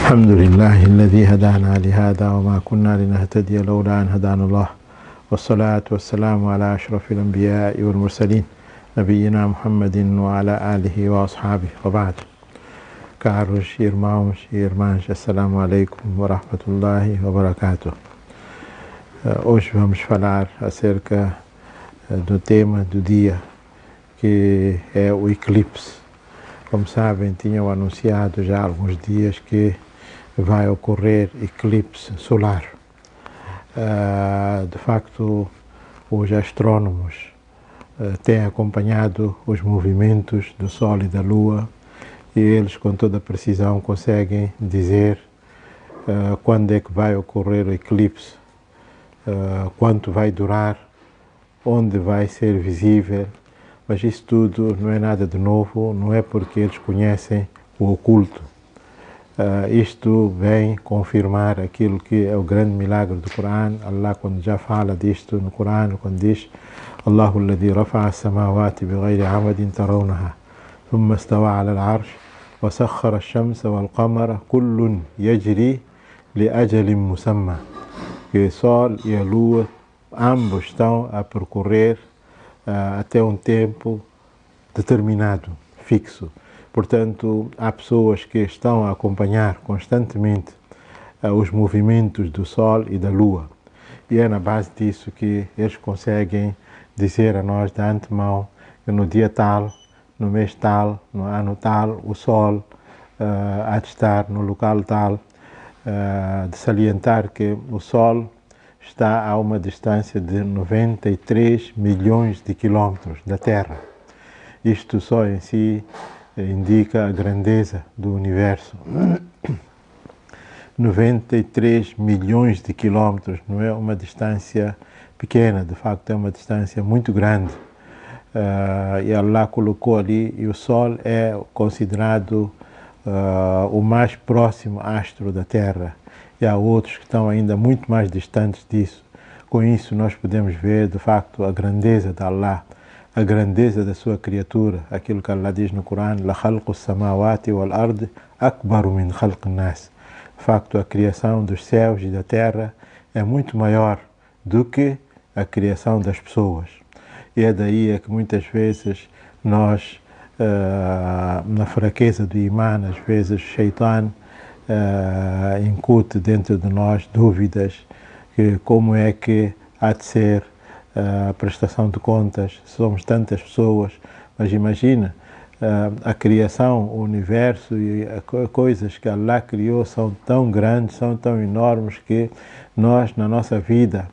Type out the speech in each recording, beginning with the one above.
الحمد لله الذي هدانا لهذا وما كنا لنهتدي لولا أن هدانا الله والصلاة والسلام على أشرف الأنبياء والمرسلين نبينا محمد وعلى آله وأصحابه وبعد. Caros irmãos e irmãs, Assalamu alaikum wa rahmatullahi wa barakatuh. Hoje vamos falar acerca do tema do dia, que é o eclipse. Como sabem, tinham anunciado já há alguns dias que vai ocorrer eclipse solar. De facto, os astrônomos têm acompanhado os movimentos do Sol e da Lua e eles com toda precisão conseguem dizer quando é que vai ocorrer o eclipse, quanto vai durar, onde vai ser visível, mas isso tudo não é nada de novo, não é porque eles conhecem o oculto. Isto vem confirmar aquilo que é o grande milagre do Corão. Allah, quando já fala disto no Corão, quando diz Allahu alladhi rafa'a as-samawati bighayri 'amadin tarawnaha thumma istawa 'ala al-'arsh wa sakhkhara ash-shamsa wal-qamara kullun yajri li ajalin musamma. Que o Sol e a Lua ambos estão a percorrer até um tempo determinado, fixo. Portanto, há pessoas que estão a acompanhar constantemente os movimentos do Sol e da Lua. E é na base disso que eles conseguem dizer a nós de antemão que no dia tal, no mês tal, no ano tal, o Sol há de estar no local tal. De salientar que o Sol está a uma distância de 93 milhões de quilómetros da Terra. Isto só em si indica a grandeza do universo. 93 milhões de quilómetros não é uma distância pequena, de facto é uma distância muito grande. E Allah colocou ali, e o Sol é considerado o mais próximo astro da Terra. E há outros que estão ainda muito mais distantes disso. Com isso nós podemos ver de facto a grandeza de Allah, a grandeza da sua criatura, aquilo que Allah diz no Corão, la khalqu as-samawati wal ard akbaru min khalqi an-nas. De facto, a criação dos céus e da terra é muito maior do que a criação das pessoas. E é daí que muitas vezes nós, na fraqueza do imã, às vezes o Shaitan incute dentro de nós dúvidas que como é que há de ser a prestação de contas, somos tantas pessoas, mas imagina, a criação, o universo e coisas que Allah criou são tão grandes, são tão enormes que nós, na nossa vida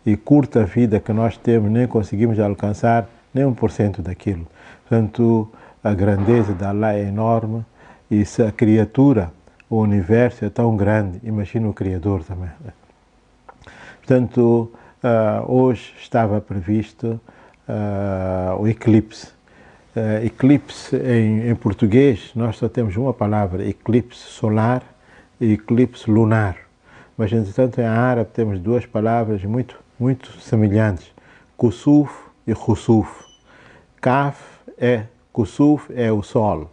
e curta vida que nós temos, nem conseguimos alcançar nem 1% daquilo. Portanto, a grandeza de Allah é enorme e se a criatura, o universo é tão grande, imagina o Criador também. Portanto, hoje estava previsto o eclipse. Eclipse em português, nós só temos uma palavra, eclipse solar e eclipse lunar. Mas, entretanto, em árabe temos duas palavras muito semelhantes, kusuf e khusuf. Kusuf é o sol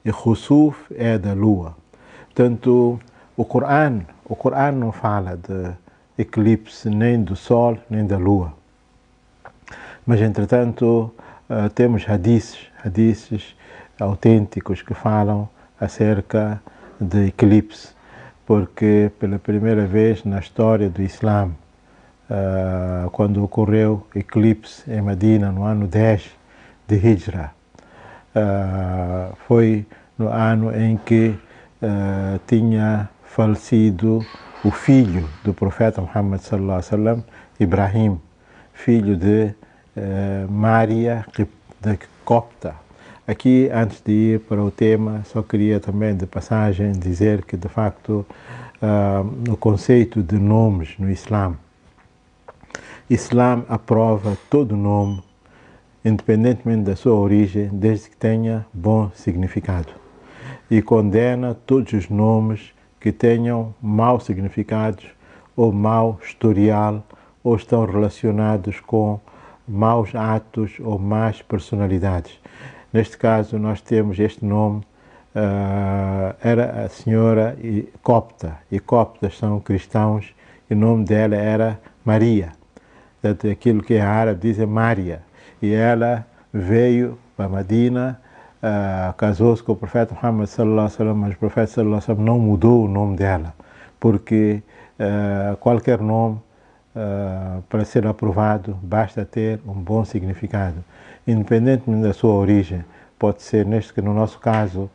e khusuf é da lua. Portanto, o Corão não fala de eclipse nem do Sol nem da Lua. Mas, entretanto, temos hadices autênticos que falam acerca de eclipse, porque pela primeira vez na história do Islã, quando ocorreu eclipse em Medina no ano 10 de Hijra, foi no ano em que tinha falecido o filho do profeta Muhammad sallallahu alaihi wasallam, Ibrahim, filho de Maria de Copta. Aqui, antes de ir para o tema, só queria também de passagem dizer que de facto o conceito de nomes no Islã aprova todo nome, independentemente da sua origem, desde que tenha bom significado, e condena todos os nomes que tenham maus significados ou mau historial ou estão relacionados com maus atos ou más personalidades. Neste caso, nós temos este nome era a senhora copta, e coptas são cristãos, e o nome dela era Maria. Portanto, aquilo que em árabe diz é Maria. E ela veio para Medina, casou-se com o profeta Muhammad sallallahu alaihi wasallam, mas o profeta sallallahu alaihi wasallam não mudou o nome dela, porque qualquer nome, para ser aprovado, basta ter um bom significado, independentemente da sua origem. Pode ser, no nosso caso,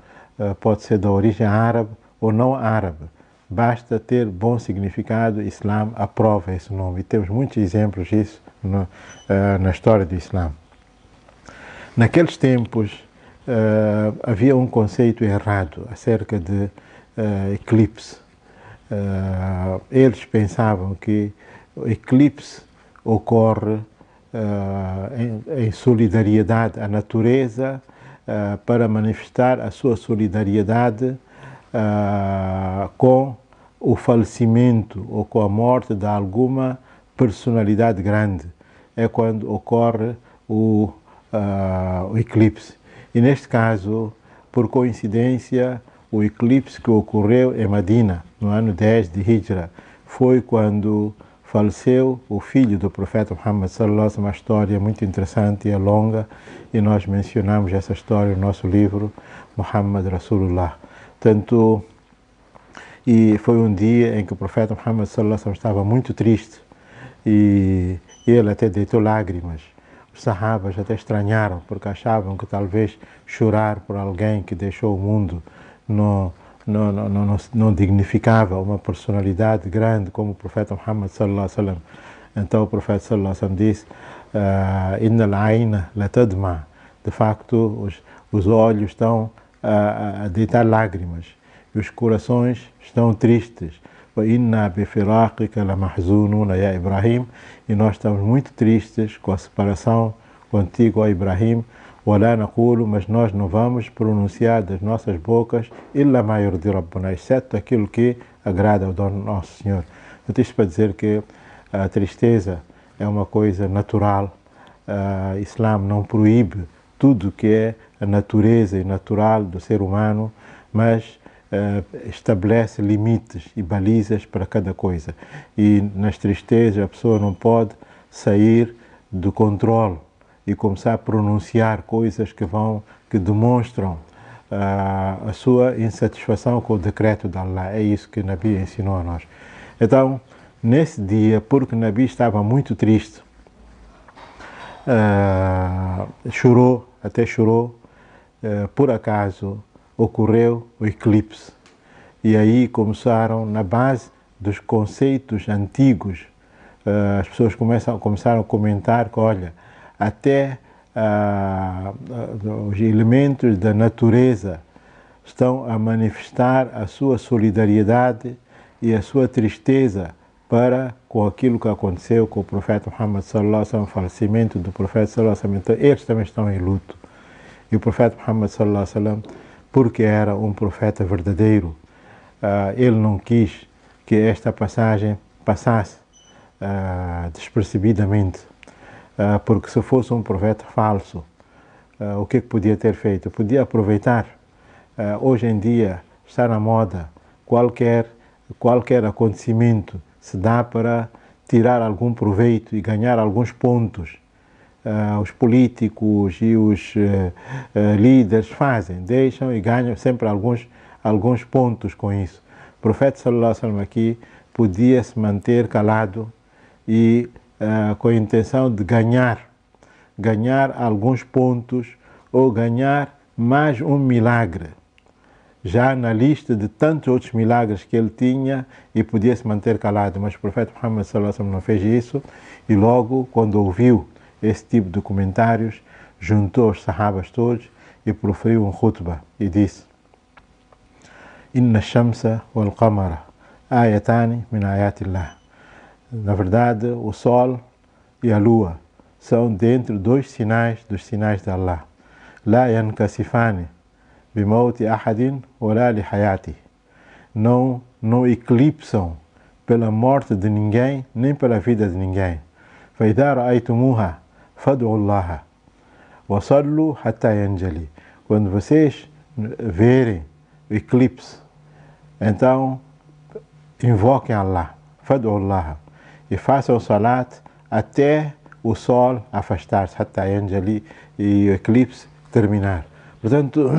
pode ser da origem árabe ou não árabe. Basta ter bom significado, o Islã aprova esse nome. E temos muitos exemplos disso na história do Islã. Naqueles tempos, havia um conceito errado acerca de eclipse. Eles pensavam que o eclipse ocorre em solidariedade à natureza, para manifestar a sua solidariedade com o falecimento ou com a morte de alguma personalidade grande. É quando ocorre o eclipse. E neste caso, por coincidência, o eclipse que ocorreu em Medina, no ano 10 de Hijra, foi quando faleceu o filho do profeta Muhammad sallallahu alaihi wasallam. Uma história muito interessante e longa, e nós mencionamos essa história no nosso livro Muhammad Rasulullah. Tanto, e foi um dia em que o profeta Muhammad sallallahu alaihi wasallam estava muito triste, e ele até deitou lágrimas. Os sahabas até estranharam, porque achavam que talvez chorar por alguém que deixou o mundo não dignificava uma personalidade grande como o profeta Muhammad sallallahu alaihi wasallam. Então o profeta sallallahu alaihi wasallam disse: Innal aina la tadma. De facto, os olhos estão a deitar lágrimas e os corações estão tristes. Inna bi firaqika la mahzununa ya Ibrahim. E nós estamos muito tristes com a separação contigo, ó Ibrahim. Wala naqulu, mas nós não vamos pronunciar das nossas bocas illa ma yurdi rabbuna, exceto aquilo que agrada ao dono nosso Senhor. Então, isto para dizer que a tristeza é uma coisa natural. O Islã não proíbe tudo que é a natureza e natural do ser humano, mas estabelece limites e balizas para cada coisa. E nas tristezas a pessoa não pode sair do controle e começar a pronunciar coisas que demonstram a sua insatisfação com o decreto de Allah. É isso que o Nabi ensinou a nós. Então, nesse dia, porque o Nabi estava muito triste, chorou, por acaso ocorreu o eclipse. E aí começaram, na base dos conceitos antigos, as pessoas começaram a comentar que, olha, até os elementos da natureza estão a manifestar a sua solidariedade e a sua tristeza para com aquilo que aconteceu com o profeta Muhammad sallallahu alaihi wasallam, o falecimento do profeta sallallahu alaihi wasallam. Então, eles também estão em luto. E o profeta Muhammad sallallahu alaihi wasallam, porque era um profeta verdadeiro, ele não quis que esta passagem passasse despercebidamente. Porque se fosse um profeta falso, o que podia ter feito? Podia aproveitar. Hoje em dia está na moda, qualquer acontecimento se dá para tirar algum proveito e ganhar alguns pontos. Os políticos e os líderes deixam e ganham sempre alguns pontos com isso. O profeta sallallahu alaihi wasallam aqui podia se manter calado e com a intenção de ganhar alguns pontos ou ganhar mais um milagre, já na lista de tantos outros milagres que ele tinha, e podia se manter calado. Mas o profeta Muhammad sallallahu alaihi wasallam não fez isso, e logo, quando ouviu esse tipo de comentários, juntou os sahabas todos e proferiu um khutbah e disse: Inna shamsa wal qamara ayatani min ayatillah. Na verdade, o sol e a lua são dentro dos sinais de Allah. La yankasifani bimauti ahadin wala li hayati. Não eclipsam pela morte de ninguém, nem pela vida de ninguém. فإذا رأيتموها فادعوا الله وصلوا حتى ينجلي. Quando vocês verem eclipse, então invoquem Allah, fadu Allah, e façam salat até o sol afastar-se, até ali e o eclipse terminar. Portanto,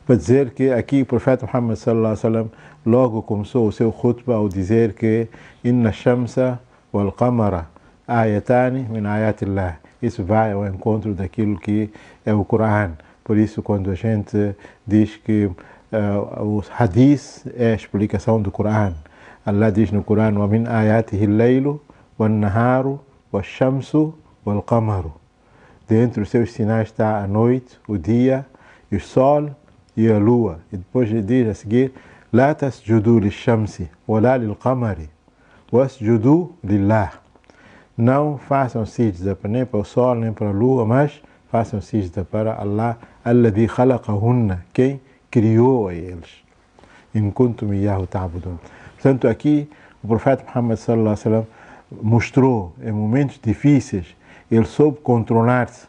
para dizer que aqui o profeta Muhammad sallallahu alaihi wasallam logo começou o seu khutbah ao dizer que inna shamsa wal qamara ayatani min ayatillah. Isso vai ao encontro daquilo que é o Coran. Por isso, quando a gente diz que o hadith é a explicação do Coran, Allah diz no Coran: wa min ayatihi al-laylu wan-naharu wash-shamsu wal-qamaru. Dentre os seus sinais está a noite, o dia, o sol e a lua. E depois ele diz a seguir: la tasjudu lish-shamsi wala lil-qamari wasjudu lillah. Não façam sijda nem para o sol nem para a lua, mas façam sijda para Allah, alladhi khalaqahunna, quem criou a eles. In kuntum iyyahu ta'budun. Portanto, aqui o profeta Muhammad sallallahu alaihi wasallam mostrou, em momentos difíceis, ele soube controlar-se,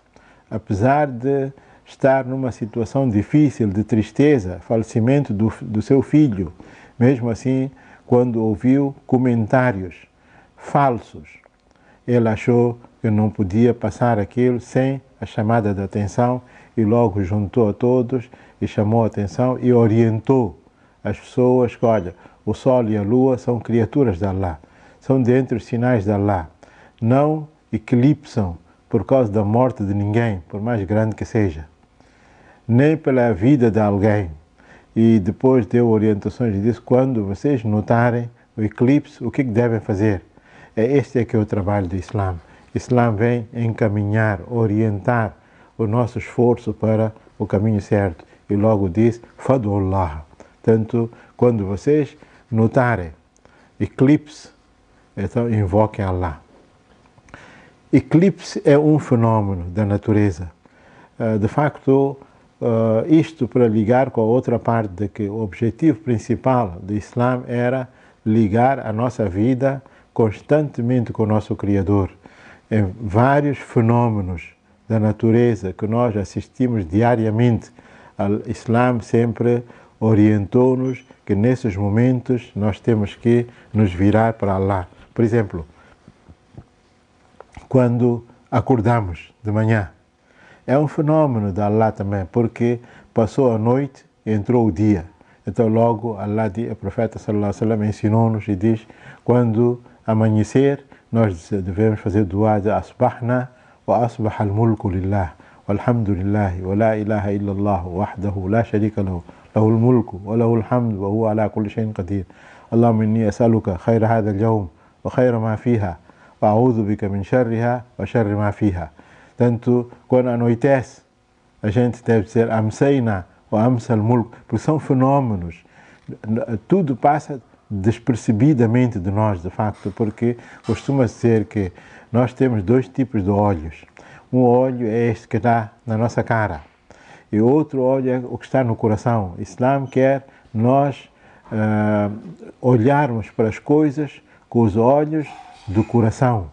apesar de estar numa situação difícil, de tristeza, falecimento do seu filho. Mesmo assim, quando ouviu comentários falsos, ele achou que não podia passar aquilo sem a chamada de atenção e logo juntou a todos e chamou a atenção e orientou as pessoas que, olha, o sol e a lua são criaturas de Allah, são dentre os sinais de Allah. Não eclipsam por causa da morte de ninguém, por mais grande que seja, nem pela vida de alguém. E depois deu orientações e disse: quando vocês notarem o eclipse, o que devem fazer? Este é que é o trabalho do Islã. O Islã vem encaminhar, orientar o nosso esforço para o caminho certo. E logo diz: fadu Allah. Tanto quando vocês notarem eclipse, então invoquem Allah. Eclipse é um fenômeno da natureza. De facto, isto para ligar com a outra parte de que o objetivo principal do Islã era ligar a nossa vida constantemente com o nosso Criador. Em vários fenômenos da natureza que nós assistimos diariamente, o Islã sempre orientou-nos que nesses momentos nós temos que nos virar para Allah. Por exemplo, quando acordamos de manhã, é um fenômeno de Allah também, porque passou a noite e entrou o dia. Então logo Allah, o profeta sallallahu alaihi wasallam ensinou-nos e diz: quando amanhecer, nós devemos fazer dua de asbahna wa asbaha al-mulku lillah walhamdulillah wa la ilaha illallah wahdahu la sharika lahu lahul mulku wa lahul hamdu wa huwa ala kulli shay'in qadir. Allahumma inni as'aluka khayra hadha al-yawm wa khayra ma fiha wa a'udhu bika min sharriha wa sharri ma fiha. Tanto quando anoitece, a gente deve dizer amsayna wa amsa al-mulk, porque são fenômenos. Tudo passa despercebidamente de nós, de facto, porque costuma-se dizer que nós temos dois tipos de olhos. Um olho é este que está na nossa cara e outro olho é o que está no coração. O Islã quer nós olharmos para as coisas com os olhos do coração.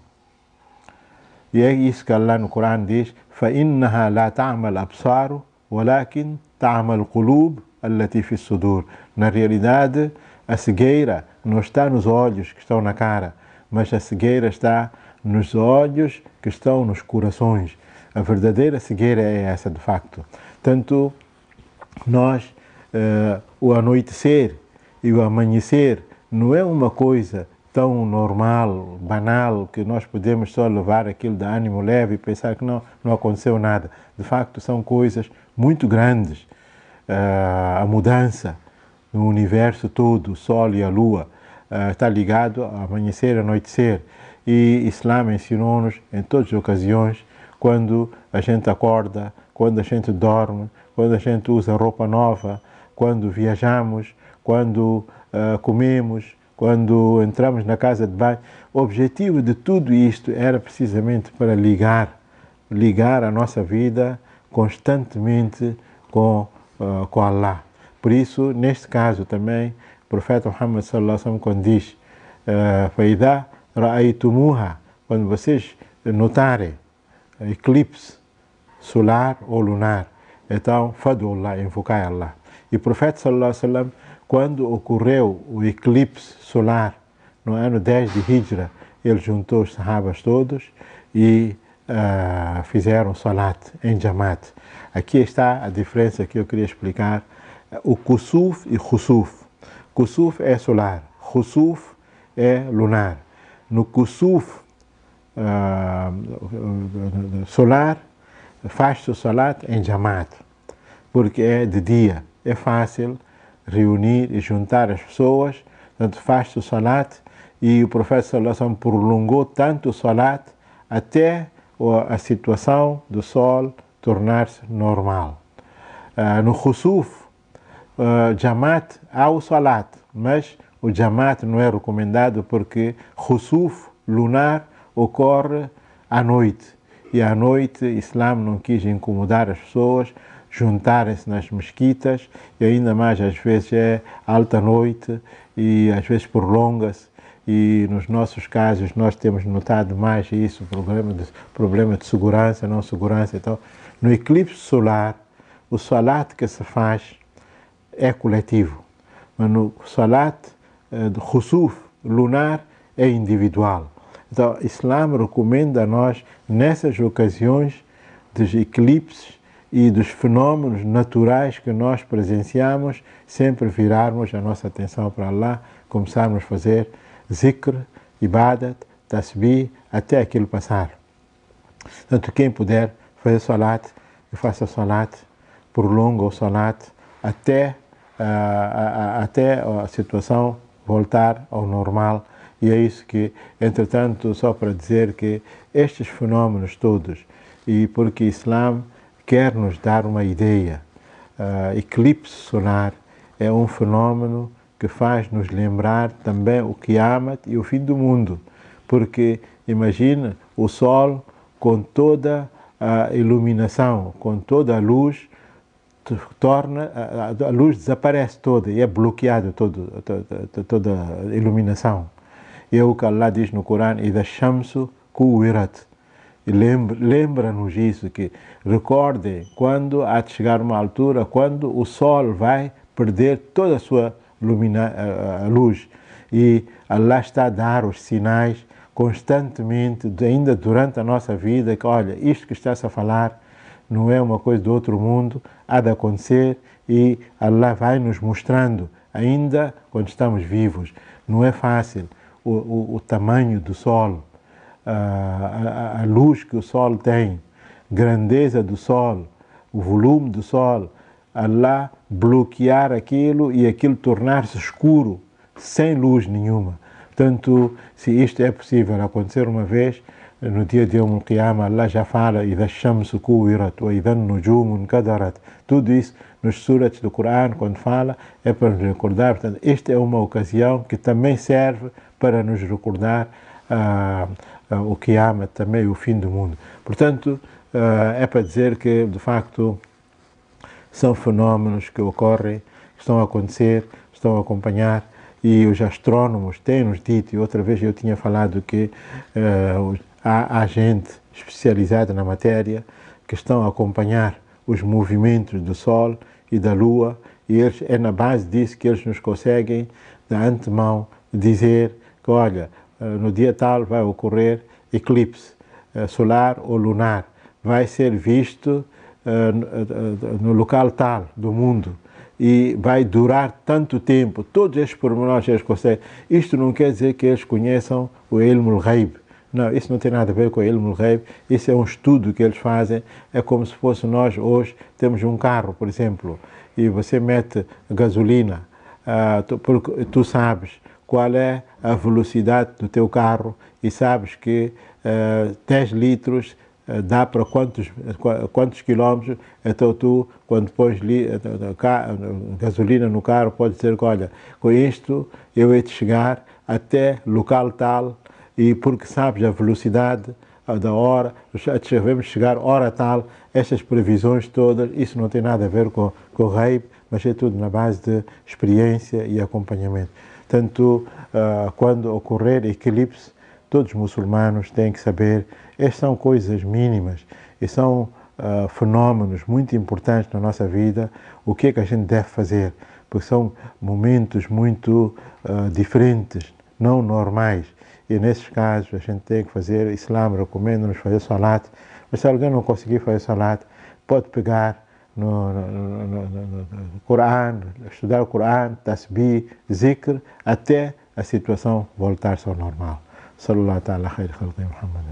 E é isso que Allah no Corão diz: فَإِنَّهَا لَا تَعْمَى الْأَبْصَارُ وَلَكِنْ تَعْمَى الْقُلُوبُ الَّتِي فِي الصُّدُورِ. Na realidade, a cegueira não está nos olhos que estão na cara, mas a cegueira está nos olhos que estão nos corações. A verdadeira cegueira é essa, de facto. Tanto nós, o anoitecer e o amanhecer não é uma coisa tão normal, banal, que nós podemos só levar aquilo de ânimo leve e pensar que não aconteceu nada. De facto, são coisas muito grandes. A mudança no universo todo, o sol e a lua, está ligado a amanhecer e anoitecer. E Islã ensinou-nos em todas as ocasiões, quando a gente acorda, quando a gente dorme, quando a gente usa roupa nova, quando viajamos, quando comemos, quando entramos na casa de banho. O objetivo de tudo isto era precisamente para ligar a nossa vida constantemente com Allah. Por isso, neste caso também, o profeta Muhammad sallallahu alaihi wasallam, quando diz فَإِذَا رَأَيْتُمُوهَا, quando vocês notarem eclipse solar ou lunar, então fadu Allah, invocai Allah. E o profeta sallallahu alaihi wasallam, quando ocorreu o eclipse solar no ano 10 de Hijra, ele juntou os sahabas todos e fizeram salat em Jamaat. Aqui está a diferença que eu queria explicar. O kusuf e khusuf. Kusuf é solar, khusuf é lunar. No kusuf solar, faz-se o salat em Jamaat, porque é de dia, é fácil reunir e juntar as pessoas, portanto faz-se o salat, e o profeta sallallahu alaihi wasallam prolongou tanto o salat até a situação do sol tornar-se normal. No khusuf, Jamaat, há o salat, mas o Jamaat não é recomendado porque khusuf lunar ocorre à noite, e à noite o Islã não quis incomodar as pessoas, juntarem-se nas mesquitas, e ainda mais às vezes é alta noite e às vezes prolonga-se, e nos nossos casos nós temos notado mais isso, problema de segurança, não segurança. Então, no eclipse solar, o salat que se faz é coletivo, mas no salat de khusuf lunar é individual. Então, o Islã recomenda a nós, nessas ocasiões dos eclipses e dos fenômenos naturais que nós presenciamos, sempre virarmos a nossa atenção para Allah, começarmos a fazer zikr, ibadat, tasbih, até aquilo passar. Portanto, quem puder fazer salat, faça salat, prolonga o salat até a situação voltar ao normal. E é isso que, entretanto, só para dizer que estes fenômenos todos, e porque o Islã quer nos dar uma ideia, eclipse solar é um fenômeno que faz nos lembrar também o Qiyamat e o fim do mundo, porque imagina o sol com toda a iluminação, com toda a luz, a luz desaparece toda e é bloqueada toda a iluminação. E é o que Allah diz no Corão: "Idha shamsu kuwirat", e lembra-nos isso, que recordem quando há de chegar uma altura quando o sol vai perder toda a sua a luz, e Allah está a dar os sinais constantemente, ainda durante a nossa vida, que olha, isto que está-se a falar não é uma coisa do outro mundo, há de acontecer, e Allah vai nos mostrando ainda quando estamos vivos. Não é fácil o tamanho do sol, a luz que o sol tem, grandeza do sol, o volume do sol, Allah bloquear aquilo e aquilo tornar-se escuro, sem luz nenhuma. Portanto, se isto é possível acontecer uma vez, no dia de Yawm al-Qiyamah, Allah já fala: "Idha shamsu kuwirat wa idha nujumun kadarat". Tudo isso nos surats do Corão, quando fala, é para nos recordar. Portanto, esta é uma ocasião que também serve para nos recordar o Qiyamah, também o fim do mundo. Portanto, é para dizer que, de facto, são fenómenos que ocorrem, que estão a acontecer, estão a acompanhar, e os astrônomos têm-nos dito, e outra vez eu tinha falado que há gente especializada na matéria que estão a acompanhar os movimentos do Sol e da Lua, e eles, é na base disso que eles nos conseguem, de antemão, dizer que, olha, no dia tal vai ocorrer eclipse solar ou lunar, vai ser visto no local tal do mundo e vai durar tanto tempo. Todos estes pormenores eles conseguem. Isto não quer dizer que eles conheçam o Ilm al-Ghaib. Não, isso não tem nada a ver com o Ilm al-Ghaib. Isso é um estudo que eles fazem. É como se fosse nós hoje temos um carro, por exemplo, e você mete gasolina, porque tu sabes qual é a velocidade do teu carro e sabes que 10 litros dá para quantos quilómetros. Então tu, quando pões gasolina no carro, pode dizer que, olha, com isto eu hei de chegar até local tal, e porque sabes a velocidade da hora, devemos chegar hora tal. Estas previsões todas, isso não tem nada a ver com o Ghaib, mas é tudo na base de experiência e acompanhamento. Tanto quando ocorrer eclipse, todos os muçulmanos têm que saber, estas são coisas mínimas e são fenômenos muito importantes na nossa vida, o que é que a gente deve fazer? Porque são momentos muito diferentes, não normais. E nesses casos a gente tem que fazer, Islã recomenda-nos fazer salat, mas se alguém não conseguir fazer salat, pode pegar no Corão, estudar o Corão, tasbih, zikr, até a situação voltar-se ao normal. Sallallahu ta'ala khair khalqi Muhammad.